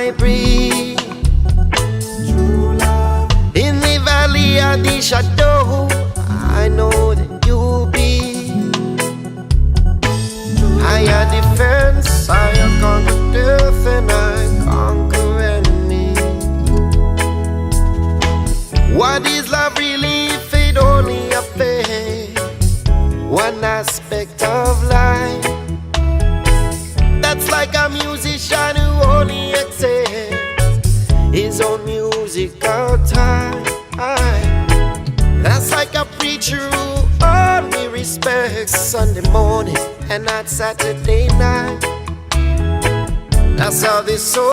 I breathe. In the valley of the shadow, I know that you'll be higher defense. I conquer death and I conquer enemy. What is love really if it only affects one aspect of life? That's like a musician who only accepts his own musical time. That's like a preacher who only respects Sunday morning and not Saturday night. That's how this soul